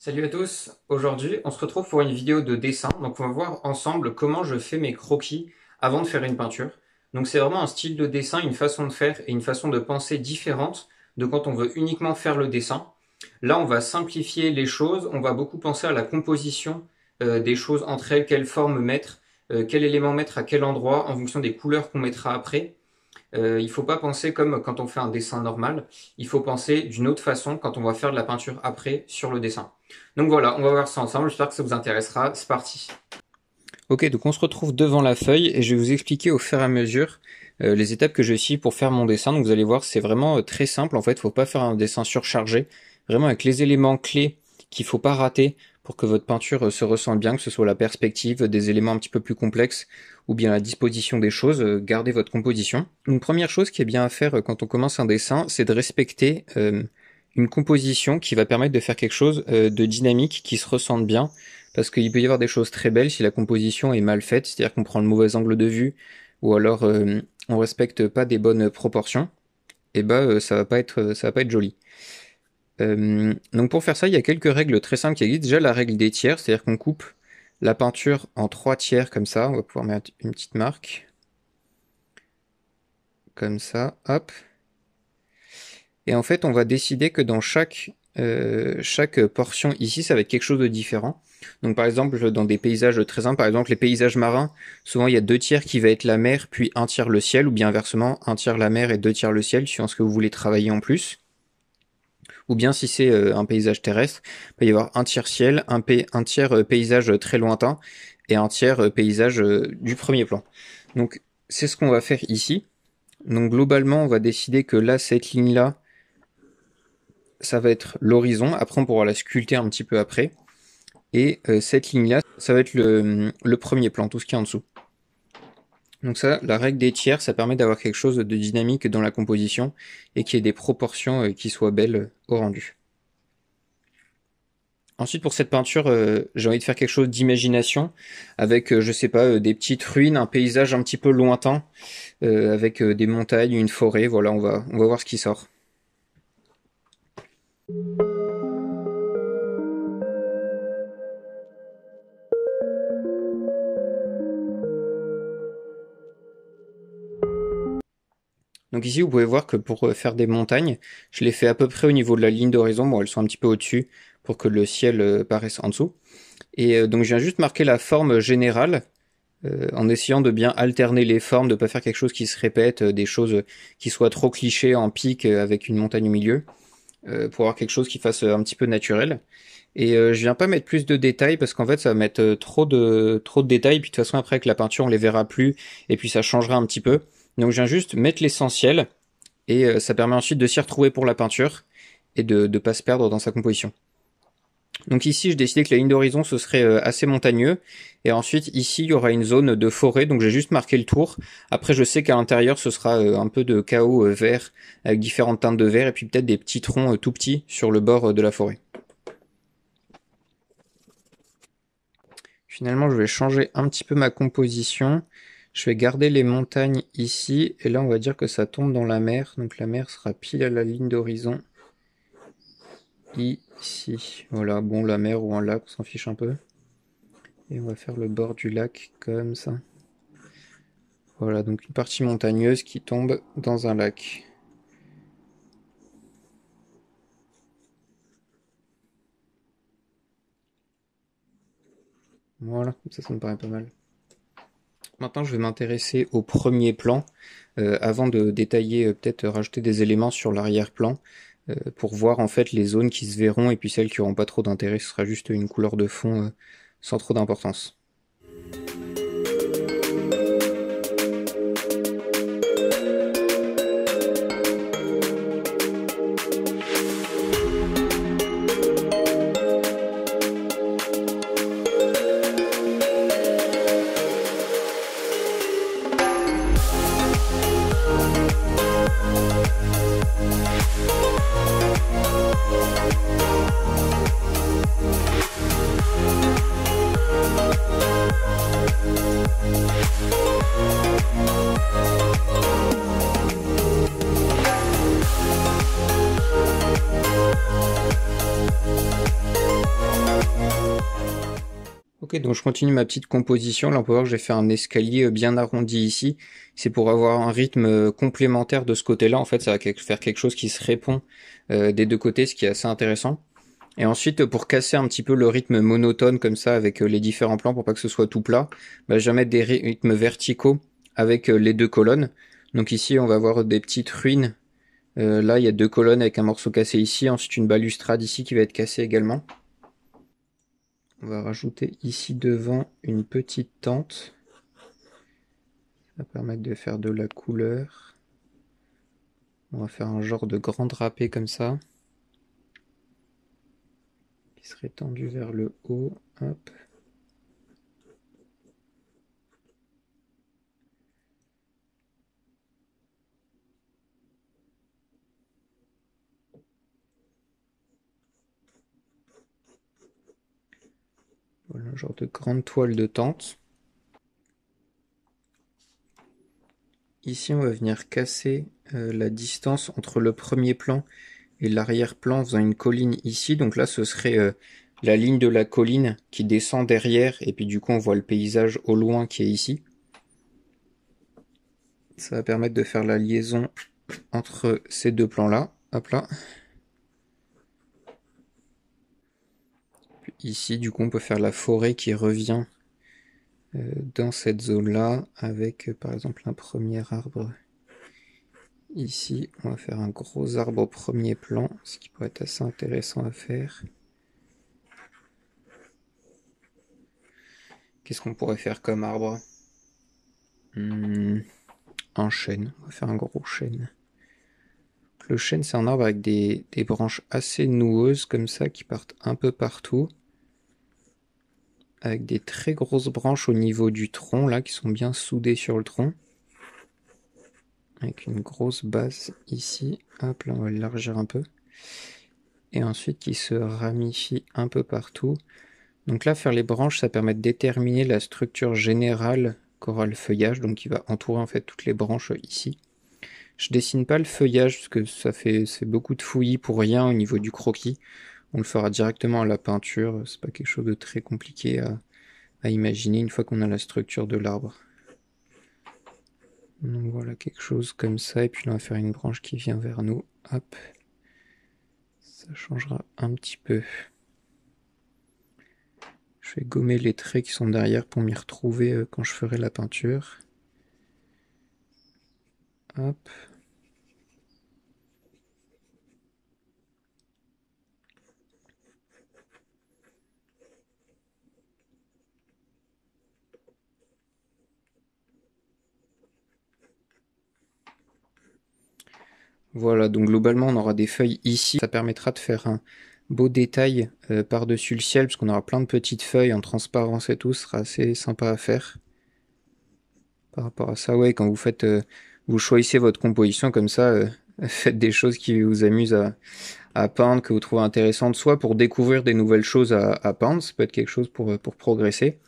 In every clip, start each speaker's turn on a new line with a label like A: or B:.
A: Salut à tous, aujourd'hui on se retrouve pour une vidéo de dessin, donc on va voir ensemble comment je fais mes croquis avant de faire une peinture. Donc c'est vraiment un style de dessin, une façon de faire et une façon de penser différente de quand on veut uniquement faire le dessin. Là on va simplifier les choses, on va beaucoup penser à la composition des choses entre elles, quelle forme mettre, quel élément mettre à quel endroit en fonction des couleurs qu'on mettra après. Il faut pas penser comme quand on fait un dessin normal, il faut penser d'une autre façon quand on va faire de la peinture après sur le dessin. Donc voilà, on va voir ça ensemble, j'espère que ça vous intéressera, c'est parti. Ok, donc on se retrouve devant la feuille et je vais vous expliquer au fur et à mesure les étapes que je suis pour faire mon dessin. Donc vous allez voir, c'est vraiment très simple en fait, faut pas faire un dessin surchargé, vraiment avec les éléments clés qu'il faut pas rater pour que votre peinture se ressente bien, que ce soit la perspective, des éléments un petit peu plus complexes ou bien la disposition des choses, gardez votre composition. Une première chose qui est bien à faire quand on commence un dessin, c'est de respecter une composition qui va permettre de faire quelque chose de dynamique, qui se ressente bien, parce qu'il peut y avoir des choses très belles si la composition est mal faite, c'est-à-dire qu'on prend le mauvais angle de vue, ou alors on respecte pas des bonnes proportions, et ça va pas être joli. Donc pour faire ça, il y a quelques règles très simples qui existent. Déjà la règle des tiers, c'est-à-dire qu'on coupe la peinture en 3 tiers comme ça. On va pouvoir mettre une petite marque. Comme ça, hop. Et en fait, on va décider que dans chaque portion ici, ça va être quelque chose de différent. Donc par exemple, dans des paysages très simples, par exemple les paysages marins, souvent il y a 2 tiers qui va être la mer, puis 1 tiers le ciel, ou bien inversement, 1 tiers la mer et 2 tiers le ciel, suivant ce que vous voulez travailler en plus. Ou bien si c'est un paysage terrestre, il va y avoir 1 tiers ciel, un tiers paysage très lointain, et 1 tiers paysage du premier plan. Donc c'est ce qu'on va faire ici. Donc globalement, on va décider que là, cette ligne-là, ça va être l'horizon. Après, on pourra la sculpter un petit peu après. Et cette ligne-là, ça va être le premier plan, tout ce qui est en dessous. Donc ça, la règle des tiers, ça permet d'avoir quelque chose de dynamique dans la composition et qu'il y ait des proportions qui soient belles au rendu. Ensuite, pour cette peinture, j'ai envie de faire quelque chose d'imagination, avec, je sais pas, des petites ruines, un paysage un petit peu lointain, avec des montagnes, une forêt, voilà, on va voir ce qui sort. Donc ici, vous pouvez voir que pour faire des montagnes, je les fais à peu près au niveau de la ligne d'horizon. Bon, elles sont un petit peu au-dessus pour que le ciel paraisse en dessous. Et donc je viens juste marquer la forme générale, en essayant de bien alterner les formes, de pas faire quelque chose qui se répète, des choses qui soient trop clichés en pic avec une montagne au milieu, pour avoir quelque chose qui fasse un petit peu naturel. Et je viens pas mettre plus de détails parce qu'en fait ça va mettre trop de détails, puis de toute façon après avec la peinture on les verra plus, et puis ça changera un petit peu. Donc je viens juste mettre l'essentiel, et ça permet ensuite de s'y retrouver pour la peinture, et de pas se perdre dans sa composition. Donc ici j'ai décidé que la ligne d'horizon ce serait assez montagneux, et ensuite ici il y aura une zone de forêt, donc j'ai juste marqué le tour. Après je sais qu'à l'intérieur ce sera un peu de chaos vert, avec différentes teintes de vert, et puis peut-être des petits troncs tout petits sur le bord de la forêt. Finalement je vais changer un petit peu ma composition. Je vais garder les montagnes ici, et là on va dire que ça tombe dans la mer, donc la mer sera pile à la ligne d'horizon. Ici, voilà, bon, la mer ou un lac, on s'en fiche un peu. Et on va faire le bord du lac comme ça. Voilà, donc une partie montagneuse qui tombe dans un lac. Voilà, ça me paraît pas mal. Maintenant, je vais m'intéresser au premier plan, avant de détailler, peut-être rajouter des éléments sur l'arrière-plan, pour voir en fait les zones qui se verront, et puis celles qui n'auront pas trop d'intérêt, ce sera juste une couleur de fond sans trop d'importance. Ok, donc je continue ma petite composition. Là, on peut voir que j'ai fait un escalier bien arrondi ici. C'est pour avoir un rythme complémentaire de ce côté-là. En fait, ça va faire quelque chose qui se répond des deux côtés, ce qui est assez intéressant. Et ensuite, pour casser un petit peu le rythme monotone comme ça avec les différents plans, pour pas que ce soit tout plat, bah, je vais mettre des rythmes verticaux avec les deux colonnes. Donc ici, on va avoir des petites ruines. Là, il y a deux colonnes avec un morceau cassé ici. Ensuite, une balustrade ici qui va être cassée également. On va rajouter ici devant une petite tente. Ça va permettre de faire de la couleur. On va faire un genre de grand drapé comme ça. Qui serait tendu vers le haut. Hop. Voilà un genre de grande toile de tente. Ici, on va venir casser la distance entre le premier plan et l'arrière-plan en faisant une colline ici. Donc là, ce serait la ligne de la colline qui descend derrière. Et puis du coup, on voit le paysage au loin qui est ici. Ça va permettre de faire la liaison entre ces deux plans-là. Hop là. Puis ici, du coup, on peut faire la forêt qui revient dans cette zone-là avec, par exemple, un premier arbre. Ici, on va faire un gros arbre au premier plan, ce qui pourrait être assez intéressant à faire. Qu'est-ce qu'on pourrait faire comme arbre? Un chêne. On va faire un gros chêne. Le chêne, c'est un arbre avec des branches assez noueuses comme ça qui partent un peu partout. Avec des très grosses branches au niveau du tronc là qui sont bien soudées sur le tronc. Avec une grosse base ici. Hop, là on va l'élargir un peu. Et ensuite qui se ramifie un peu partout. Donc là, faire les branches, ça permet de déterminer la structure générale qu'aura le feuillage, donc qui va entourer en fait toutes les branches ici. Je dessine pas le feuillage parce que c'est beaucoup de fouillis pour rien au niveau du croquis. On le fera directement à la peinture, c'est pas quelque chose de très compliqué à imaginer une fois qu'on a la structure de l'arbre. Donc voilà, quelque chose comme ça, et puis là on va faire une branche qui vient vers nous, hop. Ça changera un petit peu. Je vais gommer les traits qui sont derrière pour m'y retrouver quand je ferai la peinture. Hop. Voilà, donc globalement on aura des feuilles ici. Ça permettra de faire un beau détail par-dessus le ciel, parce qu'on aura plein de petites feuilles en transparence et tout. Ce sera assez sympa à faire. Par rapport à ça, ouais, quand vous faites, vous choisissez votre composition comme ça, faites des choses qui vous amusent à peindre, que vous trouvez intéressantes, soit pour découvrir des nouvelles choses à peindre, ça peut être quelque chose pour progresser,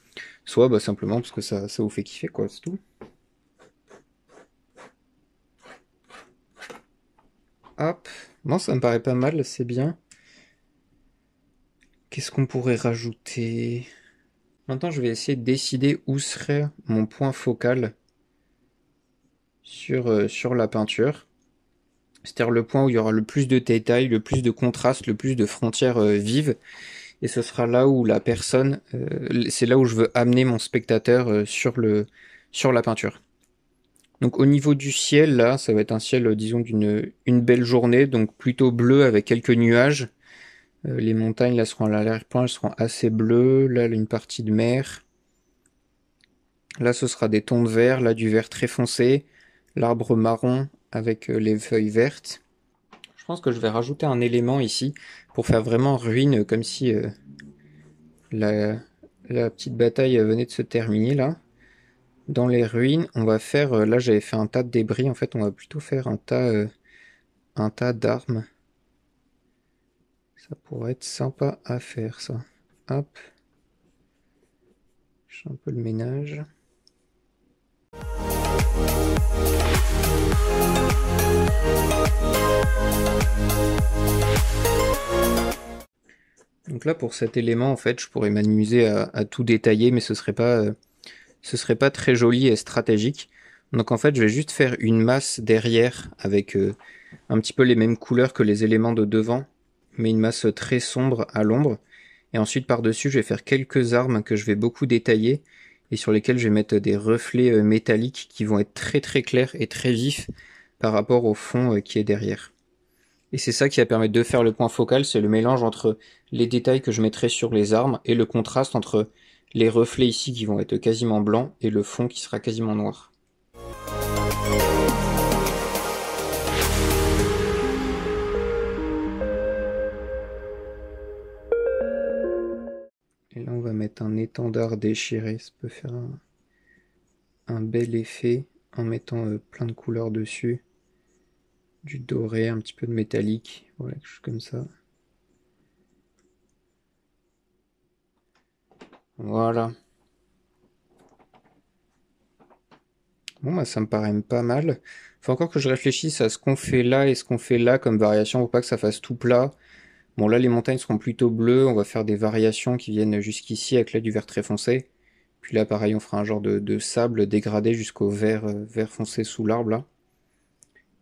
A: soit bah, simplement parce que ça vous fait kiffer, quoi, c'est tout. Hop, bon, ça me paraît pas mal, c'est bien. Qu'est-ce qu'on pourrait rajouter? Maintenant, je vais essayer de décider où serait mon point focal sur la peinture. C'est-à-dire le point où il y aura le plus de détails, le plus de contraste, le plus de frontières vives. Et ce sera là où la personne, c'est là où je veux amener mon spectateur sur la peinture. Donc au niveau du ciel, là, ça va être un ciel, disons, une belle journée, donc plutôt bleu avec quelques nuages. Les montagnes, là, seront à l'arrière-plan, elles seront assez bleues. Là, une partie de mer. Là, ce sera des tons de vert, là, du vert très foncé. L'arbre marron avec les feuilles vertes. Je pense que je vais rajouter un élément ici pour faire vraiment ruine, comme si la petite bataille venait de se terminer, là. Dans les ruines, on va faire... là, j'avais fait un tas de débris. En fait, on va plutôt faire un tas d'armes. Ça pourrait être sympa à faire, ça. Hop. Je fais un peu le ménage. Donc là, pour cet élément, en fait, je pourrais m'amuser à tout détailler, mais ce serait pas très joli et stratégique. Donc en fait, je vais juste faire une masse derrière avec un petit peu les mêmes couleurs que les éléments de devant, mais une masse très sombre à l'ombre. Et ensuite, par-dessus, je vais faire quelques armes que je vais beaucoup détailler et sur lesquelles je vais mettre des reflets métalliques qui vont être très très clairs et très vifs par rapport au fond qui est derrière. Et c'est ça qui va permettre de faire le point focal, c'est le mélange entre les détails que je mettrai sur les armes et le contraste entre les reflets ici qui vont être quasiment blancs et le fond qui sera quasiment noir. Et là on va mettre un étendard déchiré, ça peut faire un bel effet en mettant plein de couleurs dessus. Du doré, un petit peu de métallique, voilà, quelque chose comme ça. Voilà. Bon bah ça me paraît pas mal. Faut encore que je réfléchisse à ce qu'on fait là et ce qu'on fait là comme variation pour pas que ça fasse tout plat. Bon là les montagnes seront plutôt bleues, on va faire des variations qui viennent jusqu'ici avec là du vert très foncé. Puis là pareil on fera un genre de sable dégradé jusqu'au vert, vert foncé sous l'arbre là.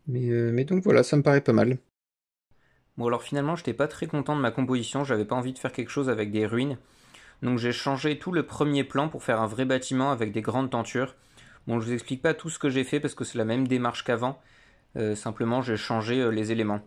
A: Mais donc voilà, ça me paraît pas mal. Bon alors finalement j'étais pas très content de ma composition, j'avais pas envie de faire quelque chose avec des ruines. Donc j'ai changé tout le premier plan pour faire un vrai bâtiment avec des grandes tentures. Bon je vous explique pas tout ce que j'ai fait parce que c'est la même démarche qu'avant. Simplement j'ai changé les éléments.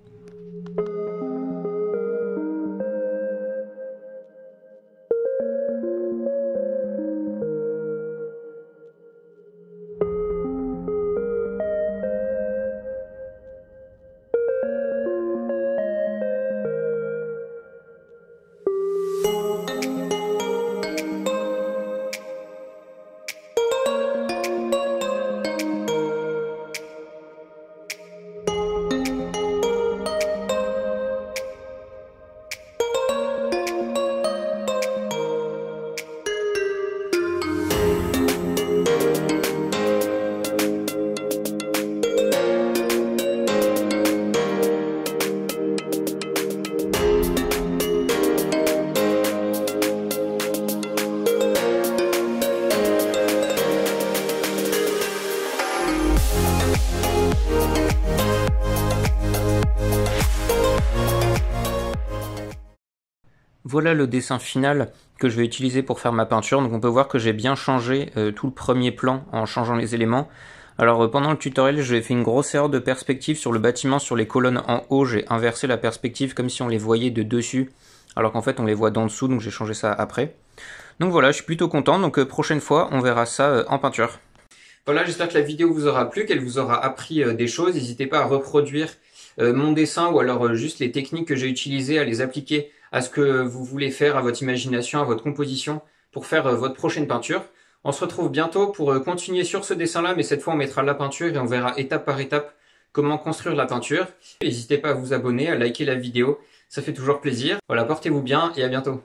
A: Voilà le dessin final que je vais utiliser pour faire ma peinture. Donc on peut voir que j'ai bien changé tout le premier plan en changeant les éléments. Alors pendant le tutoriel, j'ai fait une grosse erreur de perspective sur le bâtiment, sur les colonnes en haut. J'ai inversé la perspective comme si on les voyait de dessus, alors qu'en fait on les voit d'en dessous, donc j'ai changé ça après. Donc voilà, je suis plutôt content. Donc prochaine fois, on verra ça en peinture. Voilà, j'espère que la vidéo vous aura plu, qu'elle vous aura appris des choses. N'hésitez pas à reproduire mon dessin ou alors juste les techniques que j'ai utilisées, à les appliquer à ce que vous voulez faire, à votre imagination, à votre composition pour faire votre prochaine peinture. On se retrouve bientôt pour continuer sur ce dessin-là, mais cette fois on mettra la peinture et on verra étape par étape comment construire la peinture. N'hésitez pas à vous abonner, à liker la vidéo, ça fait toujours plaisir. Voilà, portez-vous bien et à bientôt.